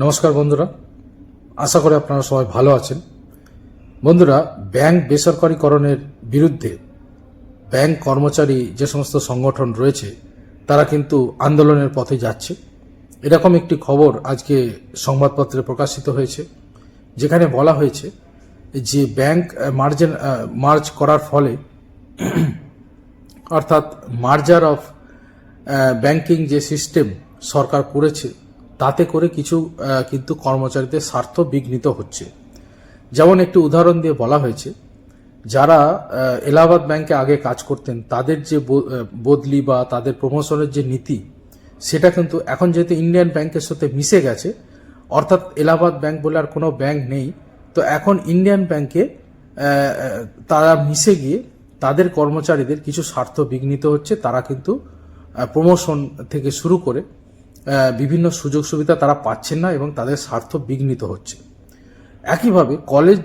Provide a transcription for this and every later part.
নমস্কার বন্ধুরা, আশা করি আপনারা সবাই ভালো আছেন। বন্ধুরা, ব্যাংক বেসরকারীকরণের বিরুদ্ধে ব্যাংক কর্মচারী যে সমস্ত সংগঠন রয়েছে তারা কিন্তু আন্দোলনের পথে যাচ্ছে। এরকম একটি খবর আজকে সংবাদপত্রে প্রকাশিত হয়েছে, যেখানে বলা হয়েছে যে ব্যাংক মার্জ করার ফলে অর্থাৎ মার্জার অফ ব্যাংকিং যে সিস্টেম সরকার করেছে তাতে করে কিছু কিন্তু কর্মচারীদের স্বার্থ বিঘ্নিত হচ্ছে। যেমন একটি উদাহরণ দিয়ে বলা হয়েছে, যারা এলাহাবাদ ব্যাংকে আগে কাজ করতেন তাদের যে বদলি বা তাদের প্রমোশনের যে নীতি, সেটা কিন্তু এখন যেহেতু ইন্ডিয়ান ব্যাংকের সাথে মিশে গেছে, অর্থাৎ এলাহাবাদ ব্যাংক বলে আর কোনো ব্যাংক নেই, তো এখন ইন্ডিয়ান ব্যাংকে তারা মিশে গিয়ে তাদের কর্মচারীদের কিছু স্বার্থ বিঘ্নিত হচ্ছে। তারা কিন্তু প্রমোশন থেকে শুরু করে বিভিন্ন সুযোগ সুবিধা তারা পাচ্ছেন না এবং তাদের স্বার্থ বিঘ্নিত হচ্ছে। একইভাবে কলেজ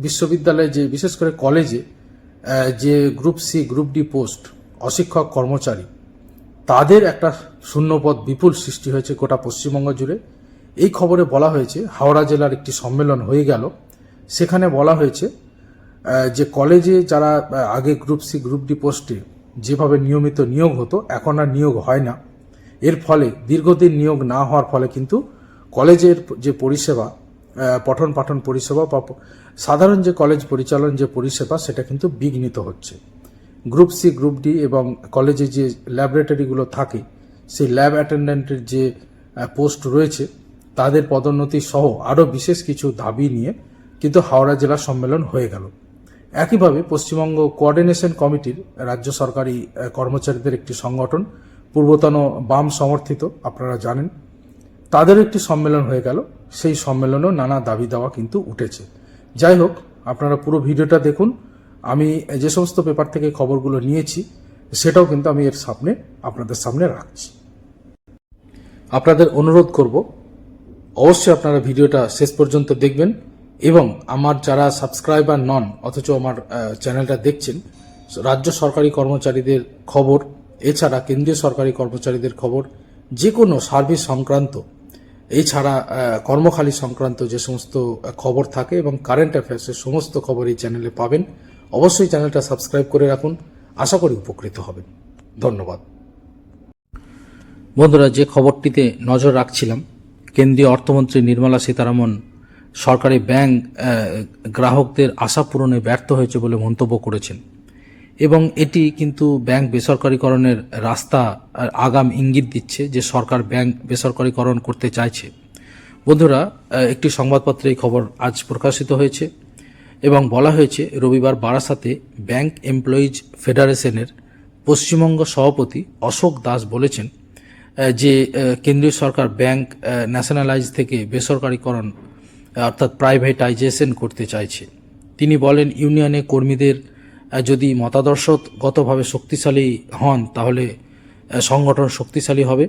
বিশ্ববিদ্যালয়ে যে বিশেষ করে কলেজে যে group C group D post অশিক্ষক কর্মচারী, তাদের একটা শূন্যপদ বিপুল সৃষ্টি হয়েছে গোটা পশ্চিমবঙ্গ জুড়ে। এই খবরে বলা হয়েছে হাওড়া জেলার একটি সম্মেলন হয়ে গেল, সেখানে বলা হয়েছে যে কলেজে যারা আগে গ্রুপ সি গ্রুপ ডি পোস্টে যেভাবে নিয়মিত নিয়োগ হতো এখন আর নিয়োগ হয় না। এর ফলে দীর্ঘদিন নিয়োগ না হওয়ার ফলে কিন্তু কলেজের যে পরিষেবা, পঠন পাঠন পরিষেবা বা সাধারণ যে কলেজ পরিচালন যে পরিষেবা, সেটা কিন্তু বিঘ্নিত হচ্ছে। গ্রুপ সি গ্রুপ ডি এবং কলেজে যে ল্যাবরেটরিগুলো থাকে, সেই ল্যাব অ্যাটেন্ডেন্টের যে পোস্ট রয়েছে তাদের পদোন্নতি সহ আরও বিশেষ কিছু দাবি নিয়ে কিন্তু হাওড়া জেলা সম্মেলন হয়ে গেল। একইভাবে পশ্চিমবঙ্গ কোঅর্ডিনেশন কমিটির রাজ্য সরকারি কর্মচারীদের একটি সংগঠন, পূর্বতন বাম সমর্থিত, আপনারা জানেন, তাদের একটি সম্মেলন হয়ে গেল। সেই সম্মেলনেও নানা দাবি দাওয়া কিন্তু উঠেছে। যাই হোক, আপনারা পুরো ভিডিওটা দেখুন। আমি যে সমস্ত পেপার থেকে খবরগুলো নিয়েছি সেটাও কিন্তু আমি আপনাদের সামনে রাখছি। আপনাদের অনুরোধ করব, অবশ্যই আপনারা ভিডিওটা শেষ পর্যন্ত দেখবেন এবং আমার যারা সাবস্ক্রাইবার নন অথচ আমার চ্যানেলটা দেখছেন, রাজ্য সরকারি কর্মচারীদের খবর এছাড়া কেন্দ্রীয় সরকারি কর্মচারীদের খবর, যে কোনো সার্ভিস সংক্রান্ত, এছাড়া কর্মখালি সংক্রান্ত যে সমস্ত খবর থাকে এবং কারেন্ট অ্যাফেয়ার্সের সমস্ত খবর এই চ্যানেলে পাবেন। অবশ্যই চ্যানেলটা সাবস্ক্রাইব করে রাখুন, আশা করি উপকৃত হবেন। ধন্যবাদ। বন্ধুরা, যে খবরটিতে নজর রাখছিলাম, কেন্দ্রীয় অর্থমন্ত্রী নির্মলা সীতারামন সরকারি ব্যাংক গ্রাহকদের আশা পূরণে ব্যর্থ হয়েছে বলে মন্তব্য করেছেন এবং এটি কিন্তু ব্যাংক বেসরকারীকরণের রাস্তা আগাম ইঙ্গিত দিচ্ছে যে সরকার ব্যাংক বেসরকারীকরণ করতে চাইছে। বন্ধুরা, একটি সংবাদপত্রে এই খবর আজ প্রকাশিত হয়েছে এবং বলা হয়েছে রবিবার বারাসাতে ব্যাংক এমপ্লয়িজ ফেডারেশনের পশ্চিমবঙ্গ সভাপতি অশোক দাস বলেছেন যে কেন্দ্রীয় সরকার ব্যাংক ন্যাশনালাইজ থেকে বেসরকারীকরণ অর্থাৎ প্রাইভেটাইজেশন করতে চাইছে। তিনি বলেন, ইউনিয়নে কর্মীদের যদি মতাদর্শগতভাবে শক্তিশালী হন তাহলে সংগঠন শক্তিশালী হবে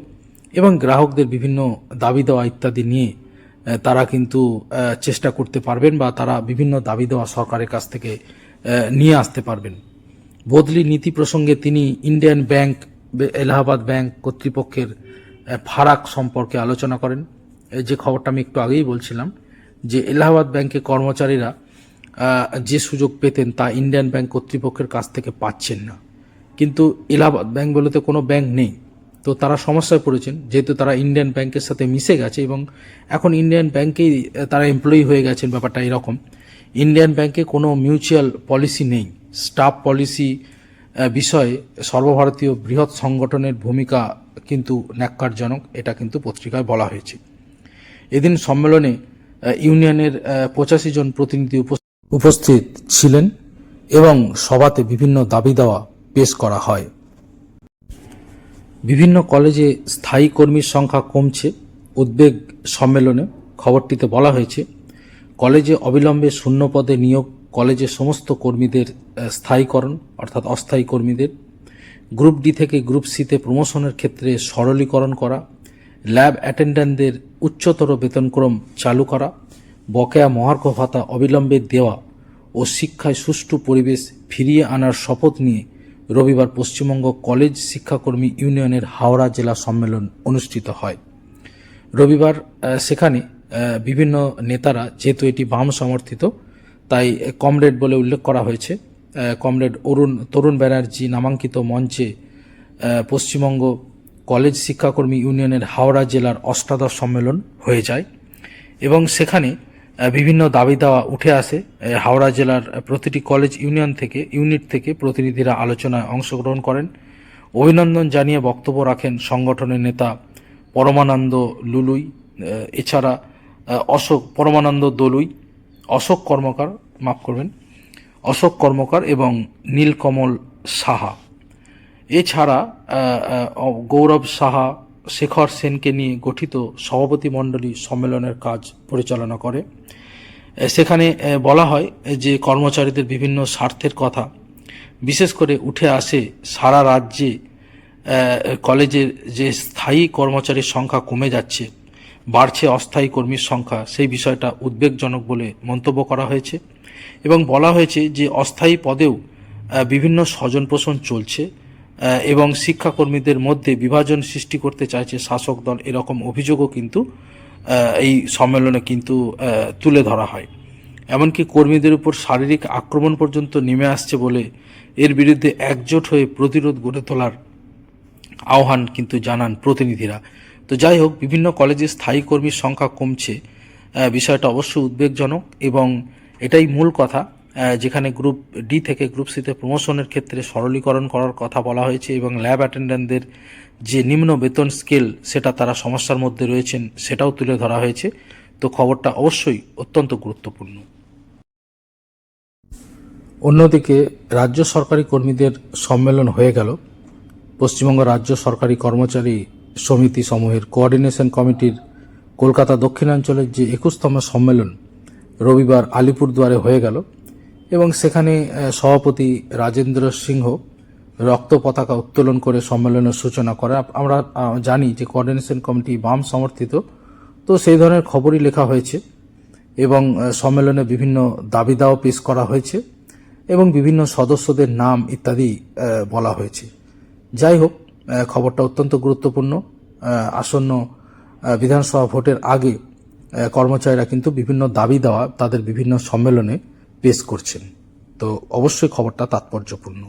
এবং গ্রাহকদের বিভিন্ন দাবি দেওয়া ইত্যাদি নিয়ে তারা কিন্তু চেষ্টা করতে পারবেন বা তারা বিভিন্ন দাবি দেওয়া সরকারের কাছ থেকে নিয়ে আসতে পারবেন। বদলি নীতি প্রসঙ্গে তিনি ইন্ডিয়ান ব্যাংক, এলাহাবাদ ব্যাংক কর্তৃপক্ষের ফারাক সম্পর্কে আলোচনা করেন। যে খবরটা আমি একটু আগেই বলছিলাম যে এলাহাবাদ ব্যাংকে কর্মচারীরা যে সুযোগ পেতেন তা ইন্ডিয়ান ব্যাংক কর্তৃপক্ষের কাছ থেকে পাচ্ছেন না। কিন্তু এলাহাবাদ ব্যাংক বলে তো কোনো ব্যাংক নেই, তো তারা সমস্যায় পড়েছেন যেহেতু তারা ইন্ডিয়ান ব্যাংকের সাথে মিশে গেছে এবং এখন ইন্ডিয়ান ব্যাংকেই তারা এমপ্লয়ি হয়ে গেছেন। ব্যাপারটা এরকম, ইন্ডিয়ান ব্যাংকে কোনো মিউচুয়াল পলিসি নেই। স্টাফ পলিসি বিষয়ে সর্বভারতীয় বৃহৎ সংগঠনের ভূমিকা কিন্তু ন্যাক্কারজনক, এটা কিন্তু পত্রিকায় বলা হয়েছে। এদিন সম্মেলনে ইউনিয়নের 85 জন প্রতিনিধি উপস্থিত ছিলেন এবং সভাতে বিভিন্ন দাবি দেওয়া পেশ করা হয়। বিভিন্ন কলেজে স্থায়ী কর্মীর সংখ্যা কমছে উদ্বেগ সম্মেলনে। খবরটিতে বলা হয়েছে, কলেজে অবিলম্বে শূন্য পদে নিয়োগ, কলেজের সমস্ত কর্মীদের স্থায়ীকরণ অর্থাৎ অস্থায়ী কর্মীদের, গ্রুপ ডি থেকে গ্রুপ সিতে প্রমোশনের ক্ষেত্রে সরলীকরণ করা, ল্যাব অ্যাটেন্ডেন্টদের উচ্চতর বেতনক্রম চালু করা, বকেয়া মহার্ঘ ভাতা অবিলম্বে দেওয়া ও শিক্ষায় সুষ্ঠু পরিবেশ ফিরিয়ে আনার শপথ নিয়ে রবিবার পশ্চিমবঙ্গ কলেজ শিক্ষাকর্মী ইউনিয়নের হাওড়া জেলা সম্মেলন অনুষ্ঠিত হয়। রবিবার সেখানে বিভিন্ন নেতারা, যেহেতু এটি বাম সমর্থিত, তাই কমরেড বলে উল্লেখ করা হয়েছে। কমরেড তরুণ ব্যানার্জি নামাঙ্কিত মঞ্চে পশ্চিমবঙ্গ কলেজ শিক্ষাকর্মী ইউনিয়নের হাওড়া জেলার অষ্টাদশ সম্মেলন হয়ে যায় এবং সেখানে বিভিন্ন দাবি দাওয়া উঠে আসে। হাওড়া জেলার প্রতিটি কলেজ ইউনিট থেকে প্রতিনিধিরা আলোচনায় অংশগ্রহণ করেন। অভিনন্দন জানিয়ে বক্তব্য রাখেন সংগঠনের নেতা পরমানন্দ লুলুই, এছাড়া অশোক কর্মকার এবং নীলকমল সাহা। এছাড়া গৌরব সাহা, শেখর সেনকে নিয়ে গঠিত সভাপতি মণ্ডলী সম্মেলনের কাজ পরিচালনা করে। সেখানে বলা হয় যে কর্মচারীদের বিভিন্ন স্বার্থের কথা বিশেষ করে উঠে আসে। সারা রাজ্যে কলেজের যে স্থায়ী কর্মচারীর সংখ্যা কমে যাচ্ছে, বাড়ছে অস্থায়ী কর্মীর সংখ্যা, সেই বিষয়টা উদ্বেগজনক বলে মন্তব্য করা হয়েছে এবং বলা হয়েছে যে অস্থায়ী পদেও বিভিন্ন স্বজনপোষণ চলছে এবং শিক্ষাকর্মীদের মধ্যে বিভাজন সৃষ্টি করতে চাইছে শাসক দল, এরকম অভিযোগও কিন্তু এই সম্মেলনে কিন্তু তুলে ধরা হয়। এমনকি কর্মীদের উপর শারীরিক আক্রমণ পর্যন্ত নেমে আসছে বলে এর বিরুদ্ধে একজোট হয়ে প্রতিরোধ গড়ে তোলার আহ্বান কিন্তু জানান প্রতিনিধিরা। তো যাই হোক, বিভিন্ন কলেজে স্থায়ী কর্মীর সংখ্যা কমছে, বিষয়টা অবশ্যই উদ্বেগজনক এবং এটাই মূল কথা। যেখানে গ্রুপ ডি থেকে গ্রুপ সিতে প্রমোশনের ক্ষেত্রে সরলীকরণ করার কথা বলা হয়েছে এবং ল্যাব অ্যাটেন্ডেন্টদের যে নিম্ন বেতন স্কেল, সেটা তারা সমস্যার মধ্যে রয়েছেন, সেটাও তুলে ধরা হয়েছে। তো খবরটা অবশ্যই অত্যন্ত গুরুত্বপূর্ণ। অন্যদিকে রাজ্য সরকারি কর্মীদের সম্মেলন হয়ে গেল। পশ্চিমবঙ্গ রাজ্য সরকারি কর্মচারী সমিতি সমূহের কোঅর্ডিনেশন কমিটির কলকাতা দক্ষিণাঞ্চলের যে 21তম সম্মেলন রবিবার আলিপুরদুয়ারে হয়ে গেল এবং সেখানে সভাপতি রাজেন্দ্র সিংহ রক্ত পতাকা উত্তোলন করে সম্মেলনের সূচনা করে। আমরা জানি যে কোঅর্ডিনেশন কমিটি বাম সমর্থিত, তো সেই ধরনের খবরই লেখা হয়েছে এবং সম্মেলনে বিভিন্ন দাবি দাওয়া পেশ করা হয়েছে এবং বিভিন্ন সদস্যদের নাম ইত্যাদি বলা হয়েছে। যাই হোক, খবরটা অত্যন্ত গুরুত্বপূর্ণ। আসন্ন বিধানসভা ভোটের আগে কর্মচারীরা কিন্তু বিভিন্ন দাবি দেওয়া তাদের বিভিন্ন সম্মেলনে পেশ করছেন। তো অবশ্যই খবরটা তাৎপর্যপূর্ণ।